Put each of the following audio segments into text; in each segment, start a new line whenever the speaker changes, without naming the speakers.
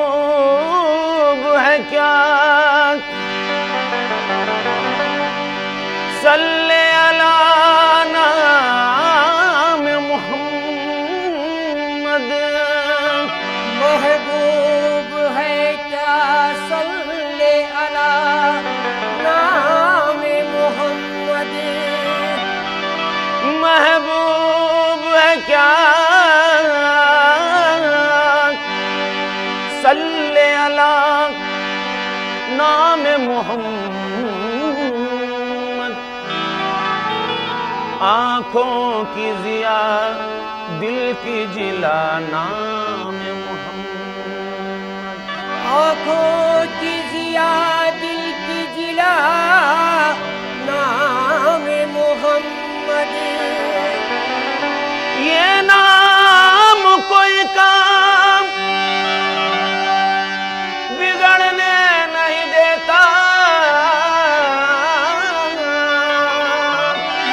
महबूब है क्या सल्ले अला नाम मोहम्मद।
महबूब है क्या सल्ले अला नाम मोहम्मद।
महबूब है क्या सल्ले अला नाम मोहम्मद। आँखों की जिया दिल की जिला नाम मोहम्मद।
आँखों की जिया दिल की जिला नाम मोहम्मद।
ये नाम कोई काम बिगड़ने नहीं देता।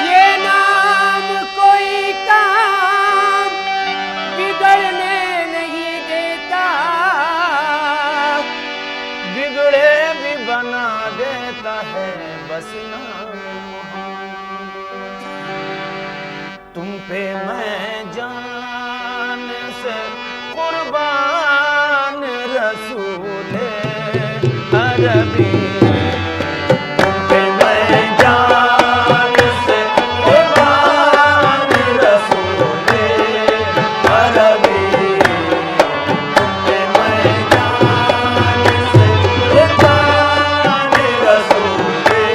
ये नाम कोई काम बिगड़ने नहीं देता।
बिगड़े भी बना देता है बस नाम मोहम्मद। तुम पे मैं जान से कुर्बान रसूले अरबी। तुम पे मैं जान से कुर्बान रसूले अरबी। तुम पे मैं जान से कुर्बान रसूले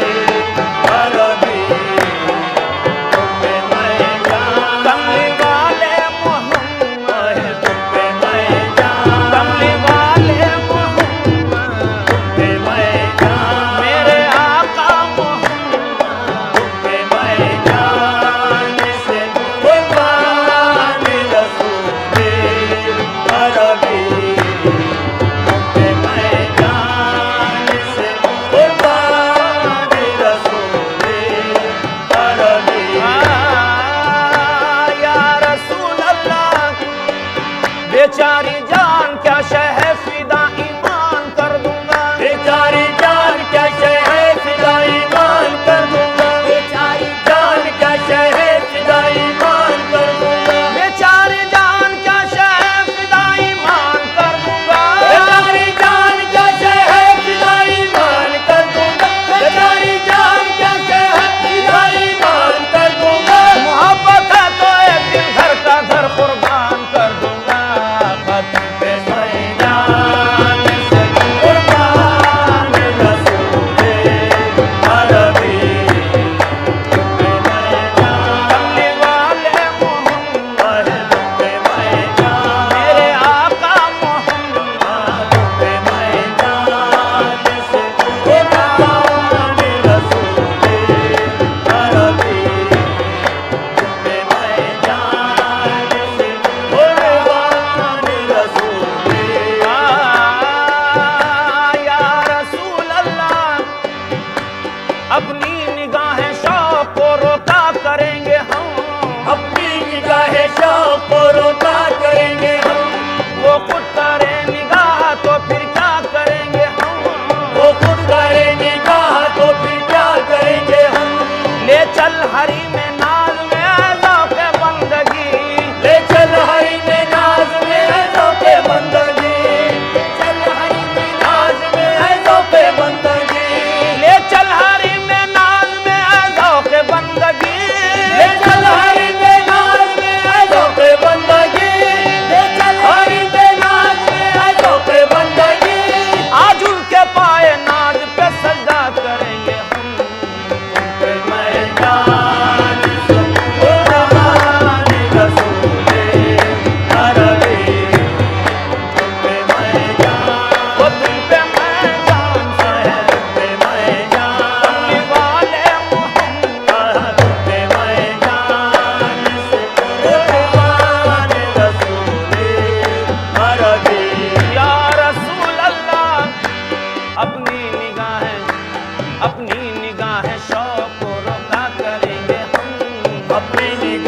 अरबी। तुम पे मैं जान कमली वाले मोहम्मद। तुम पे मैं जान कमली वाले मोहम्मद। तुम पे मैं जान मेरे आका मोहम्मद। तुम पे मैं जान से कुर्बान रसूले अरबी। तुम पे मैं जान से कुर्बान रसूले अरबी। या रसूल अल्लाह बेचारी जान क्या शय है फिदा ईमान कर दूंगा। बेचारी जान क्या शय है फिदा ईमान कर दूंगा।
बेचारी
जान क्या शय है फिदा ईमान कर दूंगा। बेचारी जान क्या शय है फिदा ईमान कर दूंगा। बेचारी जान क्या शय है फिदा ईमान कर दूंगा। बेचारी जान क्या शय है फिदा ईमान कर दूंगा। मोहब्बत है तो एक दिन घर का घर कुर्बान कर दूंगा। तुम पे मैं जान से कुर्बान रसूले अरबी। तुम पे मैं जान कमली वाले मोहम्मद। तुम पे मैं जान मेरे आका मोहम्मद। तुम पे मैं जान से कुर्बान रसूले अरबी। तुम पे मैं जान से कुर्बान रसूले। या रसूल अल्लाह अपनी निगाहें शौक को रोका करेंगे हम। अपनी निगाहें शौक को रोका करेंगे हम। वो खुद करे निगाह तो फिर क्या करेंगे हम। वो खुद करे निगाह तो फिर क्या करेंगे हम। ले चल हरी में नाज में ज़ौक़ बंदगी। ले चल हरी में नाज में ज़ौक़ बंदगी।
चल हरी में
नाज में ज़ौक़ बंदगी। ले चल हरी में नाज में ज़ौक़ बंदगी। ले चल हरी में नाज में ज़ौक़ बंदगी। ले चल हरी में नाज में ज़ौक़ बंदगी। आज उनके पाए नाज पे सजदा करेंगे हम। तुम पे मैं जान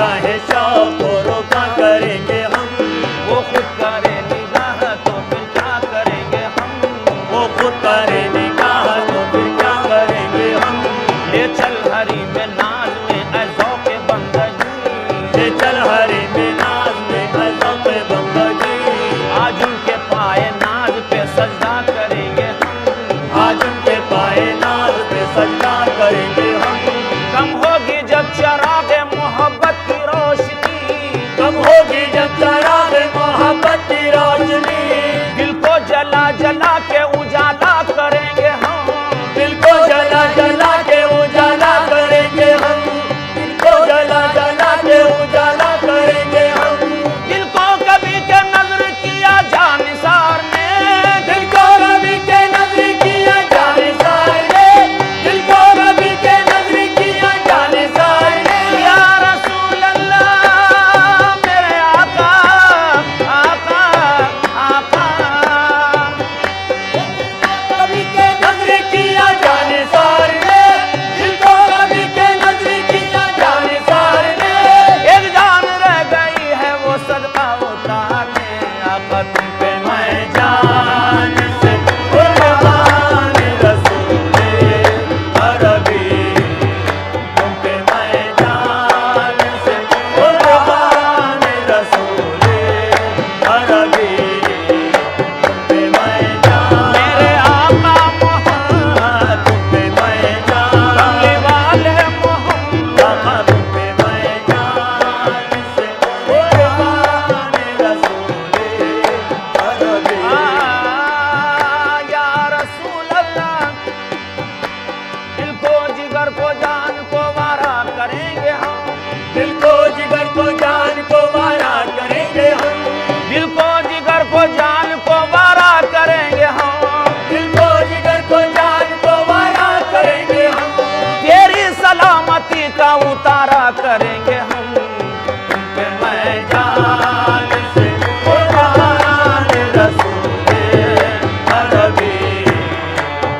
निगाह शौक को रोका करेंगे हम।
वो खुद करे निगाह तो फिर क्या करेंगे हम।
वो खुद करे निगाह तो फिर क्या करेंगे हम।
ले चल हरी में नाज में ऐज़ो के बंदगी।
ले चल हरी में नाज में ऐज़ो के बंदगी।
आज उनके पाए नाज पे सजदा करेंगे हम।
आज उनके पाए नाज पे सजदा करेंगे हम।
कम होगी जब चराग मोहब्बत की रोशनी।
कम होगी जब चराग मोहब्बत की रोशनी।
दिल को जला जला के उजाला करेंगे हम।
दिल को जला जला के उजाला करेंगे हम। दिल को जला जला के उजाला करेंगे हम।
दिल को कभी के नजर किया जानिसार ने।
दिल को कभी के नजर किया जानिसार ने। दिल को कभी के नजर किया जानिसार ने।
या रसूल अल्लाह मेरे आका आका आका।
कभी के नजर किया जानिसार ने। दिल को कभी के नजर किया जानिसार ने।
एक जान रह गई है वो सदका उतारने। आका तुम पे
मैं जान से कुर्बान रसूले अरबी। तुम पे मैं जान से कुर्बान रसूले अरबी। तुम पे मैं जान
मेरे आका मोहम्मद।
तुम पे मैं जान
कमली वाले मोहम्मद।
तुम पे मैं जान से कुर्बान रसूले अरबी।
या रसूल अल्लाह। दिल को जिगर को जान को वारा करेंगे हम।
दिल को जिगर को जान को वारा करेंगे हम।
दिल को जिगर को जान को वारा करेंगे हम।
दिल को जिगर को जान को वारा करेंगे हम।
तेरी सलामती का उतारा करेंगे हम।
तुम पे मैं जान से कुर्बान रसूले अरबी।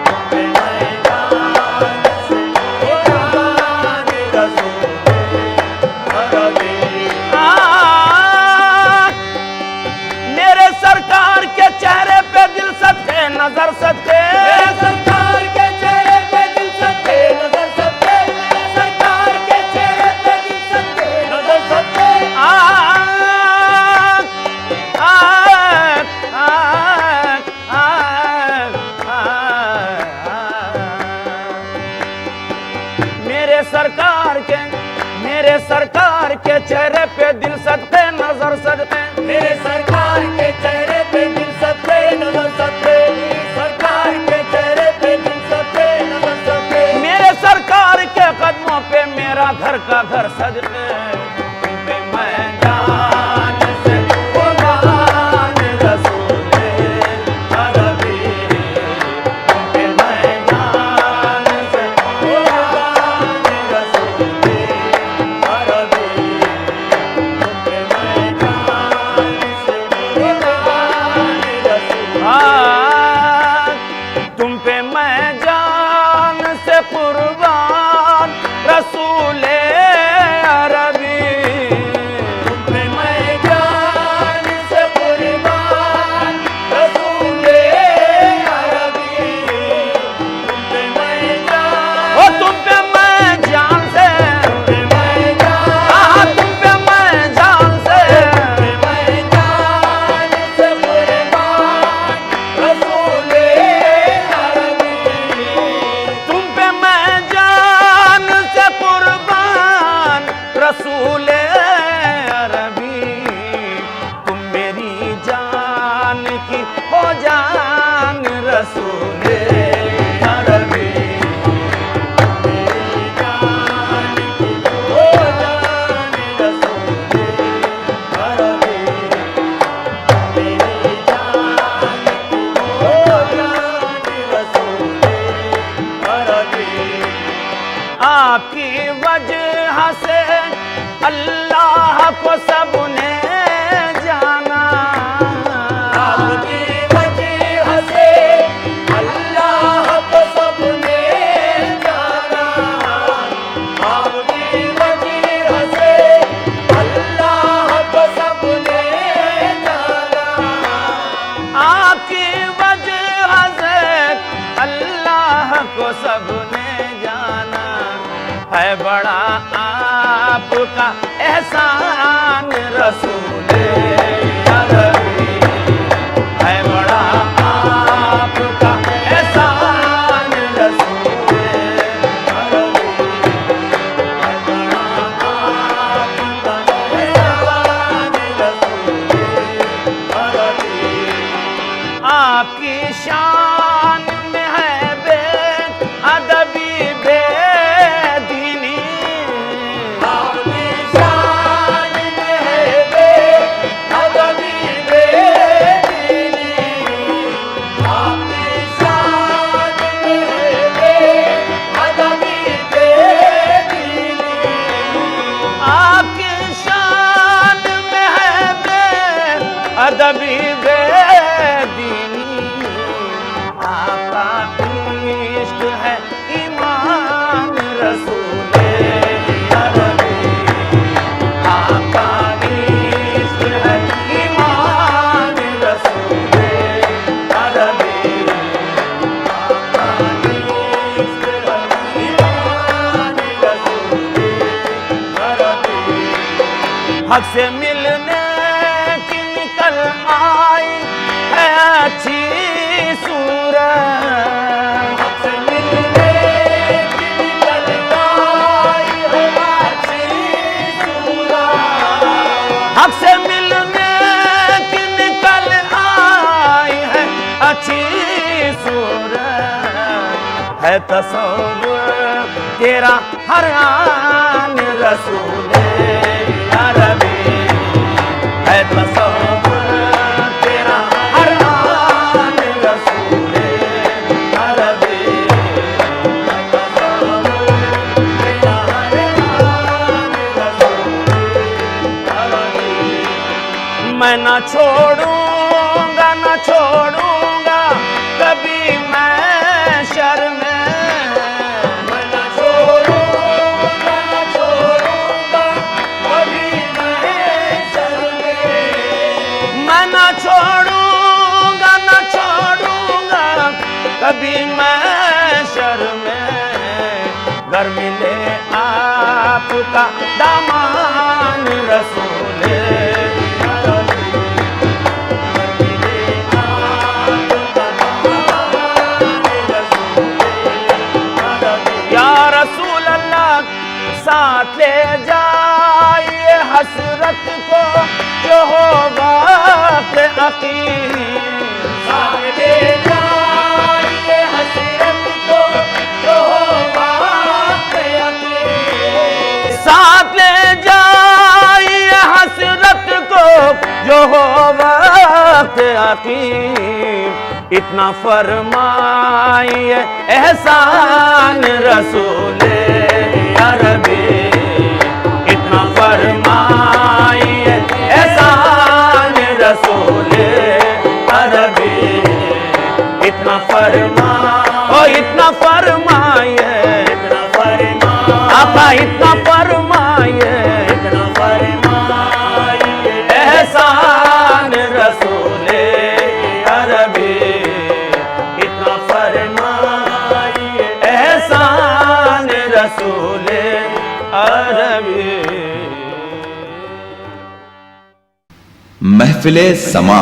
तुम पे मैं जान से कुर्बान रसूले अरबी।
मेरे सरकार के चेहरे पे दिल सदके नजर सदके।
मेरे सरकार के चेहरे पे दिल सदके नजर सदके। मेरे सरकार के चेहरे पे दिल सदके नजर सदके।
मेरे सरकार के चेहरे पे दिल सदके नजर सदके।
मेरे सरकार के चेहरे पे दिल सदके नजर सदके। सरकार के चेहरे पे दिल सदके नजर सदके।
मेरे सरकार के कदमों पे मेरा घर का घर सदके। तुम पे मैं
जान से कुर्बान रसूले अरबी। तुम पे मैं जान से कुर्बान रसूले अरबी। तुम पे मैं जान से कुर्बान रसूले।
तुम पे मैं जान से कुर्बान रसूले अरबी।
तुम पे मैं जान से कुर्बान रसूले अरबी। तुम पे मैं जान
ओ तुम पे मैं जान से।
पे मैं जान
तुम पे मैं जान से।
पे मैं जान से कुर्बान रसूले अरबी।
तुम पे मैं जान से कुर्बान रसूले अरबी। तुम मेरी जान की हो जान रसूले अरबी।
मेरी जान की हो जान रसूले अरबी। मेरी जान की हो जान रसूले अरबी।
आपकी वजह से अल्लाह को सबने जाना।
आपकी वजह से अल्लाह को सबने जाना। आपकी वजह से
है बड़ा आपका एहसान रसूले अरबी, है बड़ा आपका एहसान रसूले अरबी, है बड़ा आपका एहसान रसूले अरबी। आपकी शान में है बेअदबी बेदीनी, आपकी शान में है बेअदबी बेदीनी, आपकी शान में है बेअदबी बेदीनी, आपकी शान में है बेअदबी बेदीनी। आपका इश्क है ईमान रसूले अरबी, आपका इश्क है ईमान रसूले अरबी, आपका इश्क है ईमान रसूले अरबी। हक से मिलने की निकल आई है अच्छी सूरत, हक से मिलने की निकल आई है अच्छी सूरत, हक से मिलने की निकल आई है अच्छी सूरत, है तसव्वुर तेरा हर आन रसूले अरबी, है तसव्वुर तेरा हर आन रसूले अरबी, है तसव्वुर तेरा हर आन रसूले अरबी। मैं न छोड़ूंगा न छोड़ूंगा कभी मैं शर्म, मैं न छोड़ूंगा न छोड़ूंगा कभी मैं शर्म, मैं न छोड़ूंगा न छोड़ूंगा कभी मैं शर्म। घर मिले आपका दामान रसूले अरबी, घर मिले आपका दामान रसूले अरबी। या रसूल अल्लाह साथ ले जाइए हसरत को जो हो वक्त अकीम, साथ ले जाइए हसरत को जो हो वक्त अकीम, साथ ले जाइए हसरत को जो हो वक्त अकीम। इतना फरमाइए एहसान रसूले अरबी, इतना फरमाइए एहसान रसूले अरबी, इतना इतना फरमाइए, इतना फरमाइए आपा, इतना फरमाइए, इतना फरमाइए एहसान रसूले अरबी, इतना फरमाइए एहसान रसूले अरबी।
महफिले समा।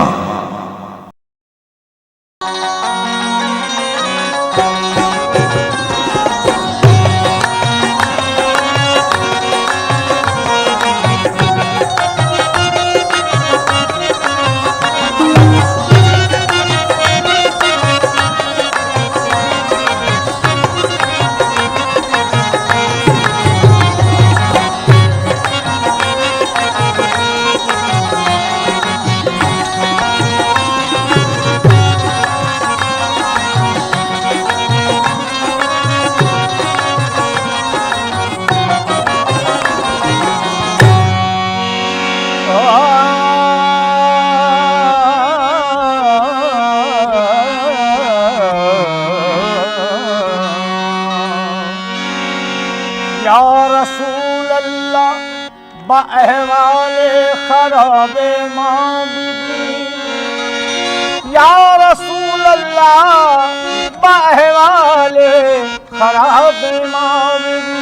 या रसूल अल्लाह बाहवाले खराबे माँ बीबी, या रसूल अल्लाह बाहवाले खराबे माँ बीबी,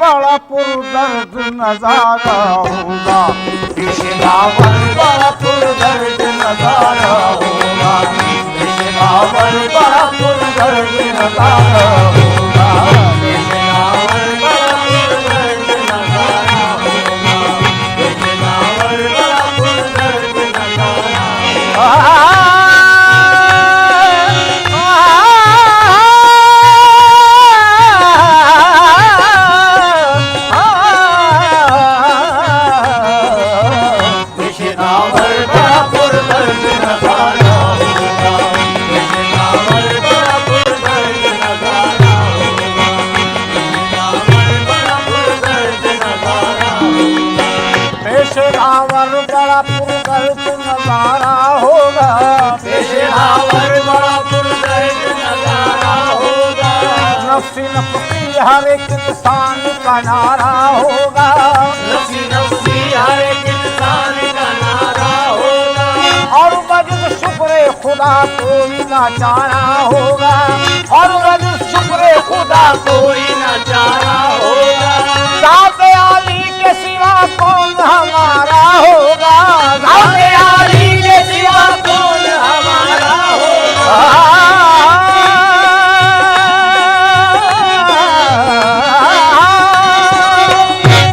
बड़ा पुरदर्द नजारा होगा पेश दावर बड़ा पुरदर्द नजारा होगा पेश दावर बड़ा पुरदर्द नजारा होगा पेश दावर बड़ा पुरदर्द नजारा होगा पेश दावर बड़ा पुरदर्द नजारा होगा पेशेदावर बड़ा पुरदर्द नजारा होगा पेशेदावर बड़ा पुरदर्द नजारा होगा नफ्सी नफ्सी हर एक इंसान का नारा होगा नफ्सी नफ्सी हर एक इंसान का नारा होगा और वजह शुक्र खुदा कोई ना चारा होगा और वजह शुक्र खुदा कोई ना चारा होगा जाते आली के सिवा कौन हमारा होगा जाते आली के सिवा कौन हमारा होगा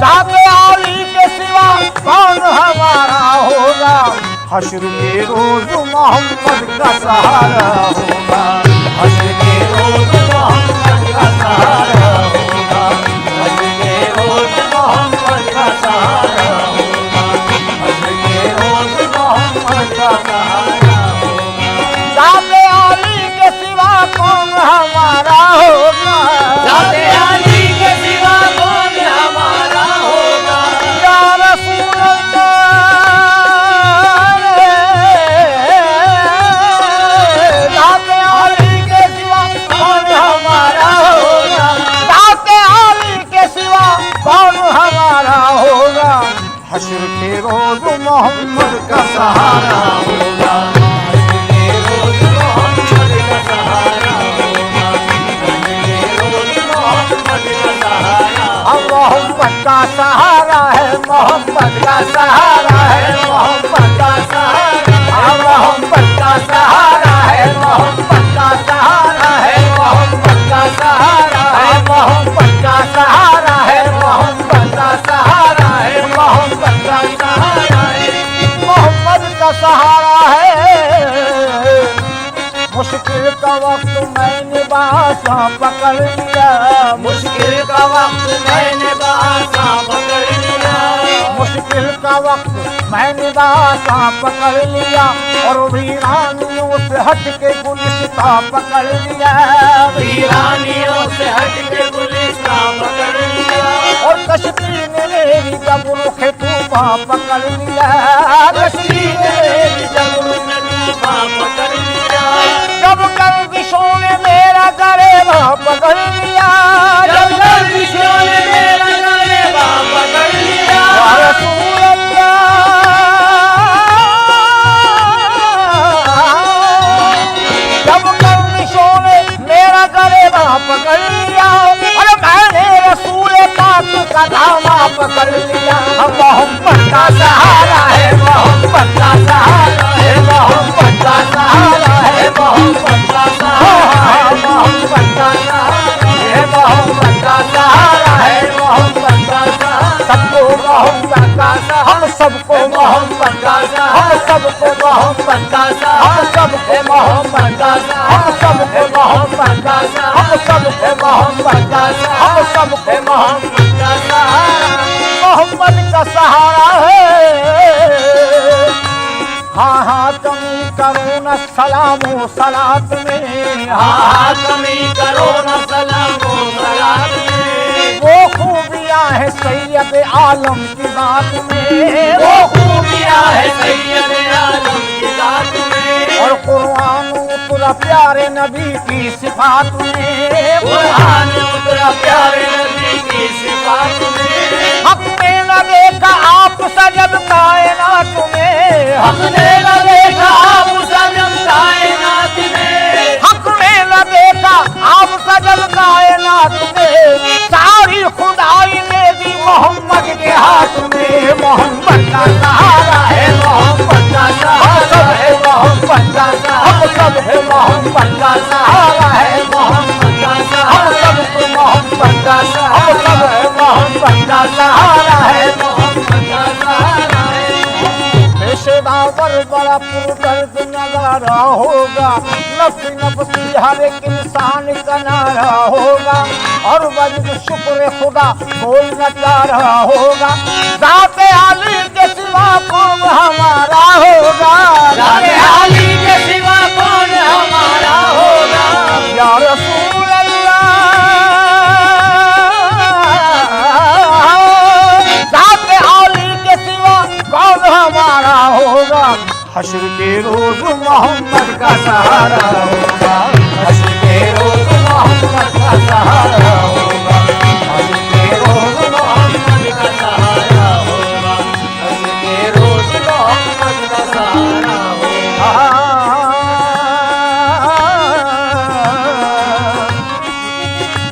जाते आली के सिवा कौन हमारा होगा हश्र के रोज मोहम्मद का सहारा होगा हश्र के रोज मोहम्मद का सहारा होगा हश्र के रोज मोहम्मद का सहारा होगा हश्र के रोज मोहम्मद का सहारा होगा जाते आली के सिवा कौन हमारा होगा जाते आली के सिवा कौन हमारा होगा या रसूल हश्र के रोज मोहम्मद का सहारा होगा हश्र के रोज मोहम्मद का सहारा होगा हश्र के रोज मोहम्मद का सहारा मोहम्मद का सहारा है मोहम्मद का सहारा है मोहम्मद का सहारा मोहम्मद का सहारा है मोहम्मद का सहारा है मोहम्मद का सहारा है मोहम्मद का सहारा है मोहम्मद का सहारा है मोहम्मद का सहारा है मोहम्मद का सहारा है मुश्किल का वक्त मैंने बासा पकड़ लिया मुश्किल का वक्त मैंने बासा पकड़ लिया मुश्किल का वक्त मैंने बासा पकड़ लिया और वीरानियों से हट के गुलिस्ता पकड़ लिया वीरानियों से हट के गुलिस्ता पकड़ लिया और कश्ती ने मेरी जबरू के तूफा पकड़ लिया कश्ती ने मेरी जबरू में तूफा पकड़ लिया जब गर्दिशों ने मेरा गरेबा पकड़ लिया जब गर्दिशों ने मेरा गरेबा पकड़ लिया या रसूल जब गर्दिशों ने मेरा गरेबा पकड़ लिया और मैंने रसूल पाक का धामा पकड़ लिया मोहम्मद का सहारा है मोहम्मद का सहारा है मोहम्मद का सहारा है मोहम्मद का सहारा है मोहम्मद का सहारा है मोहम्मद का सहारा है मोहम्मद का सहारा सबको मोहम्मद का सहारा हम सबको मोहम्मद का सहारा हम सबको मोहम्मद का सहारा हम सबको मोहम्मद का सहारा हम सबको मोहम्मद का सहारा हम सबको मोहम्मद का सहारा हम सबको मोहम्मद का सहारा मोहम्मद का सहारा है हाँ हाँ कमी करो न सलामो सलात में हाँ हाँ कमी करो न सलामो सलात में वो खूबियाँ खूबियां है सैयद आलम की जात में,
वो खूबियां है सैयद आलम की जात में।
और कुरान उतरा प्यारे नबी की सिफात में,
कुरान उतरा प्यारे नबी की सिफात में।
हमने न देखा आप सजब कायनात में,
हमने न देखा आप सजब कायनात में,
हमने न देखा आप सजब कायनात में। सारी खुदाई ने दी मोहम्मद के हाथ में, मोहम्मद का सहारा है, मोहम्मद का सहारा है, मोहम्मद का सहारा, हम सब है मोहम्मद का सहारा है, मोहम्मद का सहारा, हम सब तो मोहम्मद का सहारा, हम सब है मोहम्मद का सहारा है,
मोहम्मद का सहारा है।
पेशेदावर बड़ा पुरदर्द नजारा होगा, नफ्सी नफ्सी हर एक इंसान का नारा होगा, और वजद शुक्र खुदा कोई न चारा होगा। जाते आली के सिवा कौन हमारा होगा,
जाते आली के सिवा कौन हमारा होगा।
या रसूल अल्लाह, जाते आली के सिवा कौन हमारा होगा। हश्र के रोज मोहम्मद का सहारा होगा, हश्र के रोज मोहम्मद का सहारा होगा, हश्र के रोज
मोहम्मद का सहारा होगा, हश्र के रोज मोहम्मद का सहारा होगा।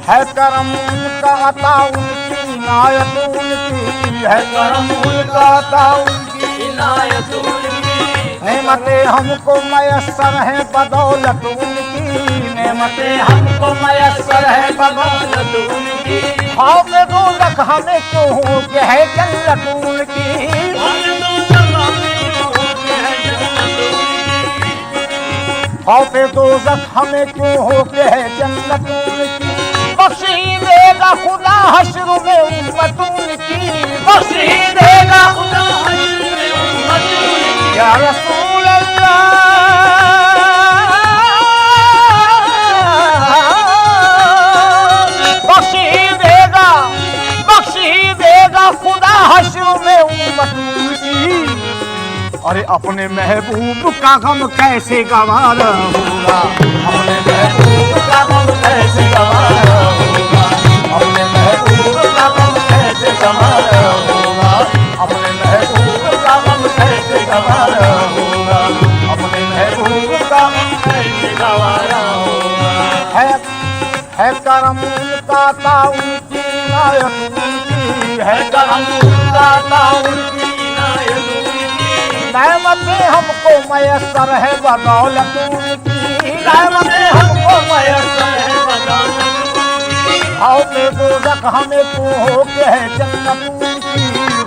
है करम उनका अता उनकी इनायत उनकी, है करम उनका अता उनकी
इनायत उनकी,
नेमतें हमको मयस्सर है बदौलत उनकी, नेमतें
हमको मयस्सर है बदौलत उनकी।
खौफ दोज़ख हमें क्यों हो के है जन्नत उनकी, खौफ दोज़ख हमें क्यों हो के है जन्नत उनकी। बख्शी देगा खुदा हश्र में उम्मत उनकी,
बख्शी देगा खुदा हश्र में उम्मत उनकी।
या रसूल अल्लाह, बख्शी देगा खुदा हश्र में उम्मत उनकी। अरे अपने महबूब का गम कैसे गवारा होगा, अपने महबूब का गम कैसे गवारा होगा, अपने महबूब का गम कैसे गवारा होगा, अपने महबूब का गम कैसे गवारा होगा, अपने महबूब का गम कैसे गवारा होगा। है करम उनका ता उनकी इनायत उनकी, है करम उनका ता उनकी इनायत उनकी। नेमतें हमको मयस्सर है बदौलत उनकी, नेमतें हमको मयस्सर है बदौलत उनकी। खौफ दोज़ख हमें क्यों हो के है जन्नत उनकी,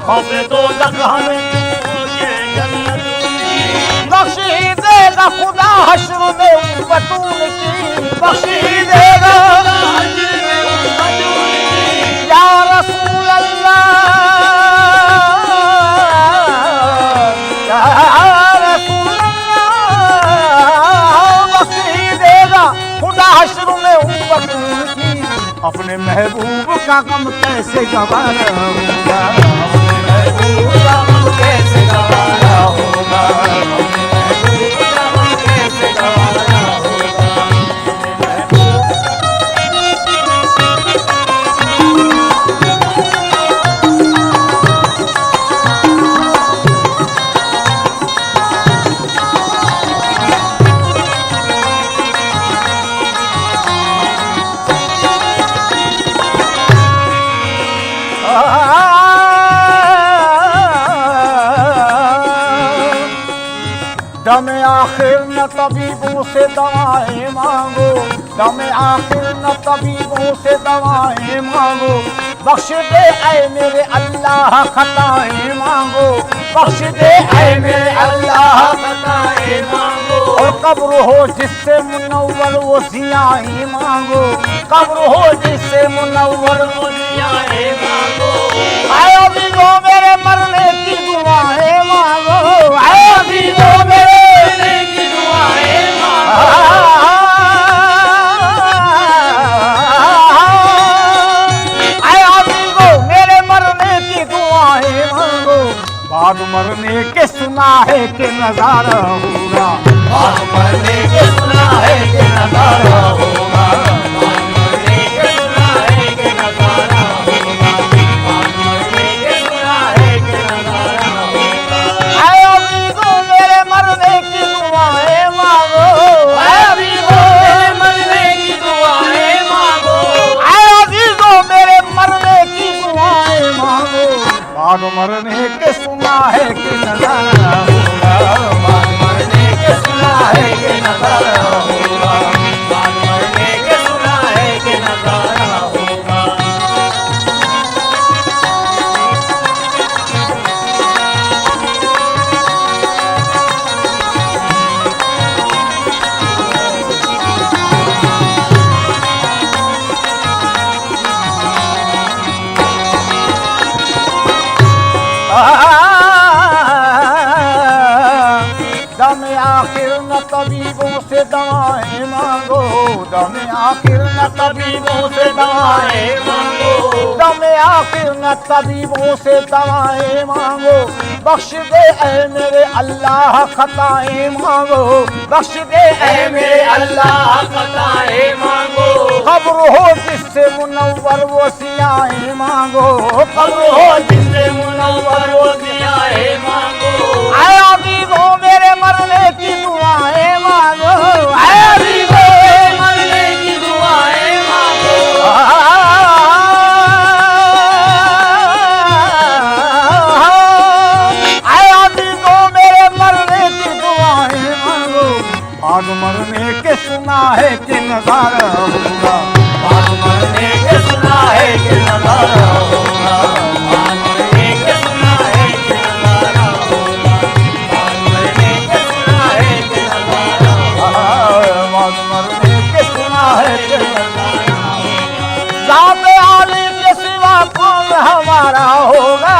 खौफ दोज़ख हमें क्यों हो के है जन्नत उनकी। बख्शी देगा खुदा हश्र में उम्मत उनकी, बख्शी देगा
हश्र में उम्मत उनकी।
या रसूल अल्लाह, या रसूल अल्लाह, बख्शी देगा खुदा हश्र में उम्मत उनकी। अपने महबूब का गम कैसे गवारा होगा, अपने महबूब का गम कैसे गवारा होगा, अपने महबूब का गम कैसे गवारा होगा। दम आखिर न तबीबों से दवाएं मांगो, दम आखिर न तबीबों से दवाएं मांगो। बख्श दे ऐ मेरे अल्लाह खताएं मांगो, बख्श दे ऐ मेरे अल्लाह खताएं मांगो। और कब्र हो जिससे मुनव्वर वो जियाएं मांगो, कब्र हो जिससे मुनव्वर वो जियाएं मांगो। आए अभी जो मेरे मरने की दुआएं मांगो, आए अभी जो मेरे मरने की दुआएं मांगो। आए अभी जो मेरे
सुना है कि नजारा होगा।
बात मरने के सुना है कि नजारा होगा। बात मरने के सुना है कि नजारा होगा। बात मरने के सुना है कि नजारा होगा।
आए अजीजों मेरे मरने की दुआएं मांगो।
आए अजीजों मेरे मरने की दुआएं मांगो।
आए अजीजों मेरे मरने की दुआएं मांगो। बाद मरने के सुना है कि नजारा होगा।
बात मरने के सुना है कि नजारा होगा। बात मरने के सुना है कि नजारा होगा।
दम आखिर न तबीबों से दवाएं मांगो। दम आखिर न तबीबों से दवाएं
मांगो।
दम आखिर न तबीबों से दवाएं मांगो। बख्श दे ऐ मेरे अल्लाह खताएं मांगो। बख्श दे ऐ मेरे अल्लाह
खताएं मांगो।
खबर हो जिससे मुनव्वर वो सियाएं मांगो।
खबर हो जिससे मुनव्वर वो सियाएं मांगो।
आए अजीजों मेरे मरने की दुआएं मांगो। आए
अजीजों मरने की दुआएं मांगो।
आए अजीजों मेरे मरने की दुआएं मांगो। बाद मरने के सुना है कि नजारा होगा।
बात मरने के सुना है कि नजारा होगा। बात मरने के सुना है कि नजारा होगा। बात मरने के सुना है कि नजारा होगा।
बाद मरने के सुना है कि
नजारा होगा।
जात आली के सिवा कौन हमारा होगा।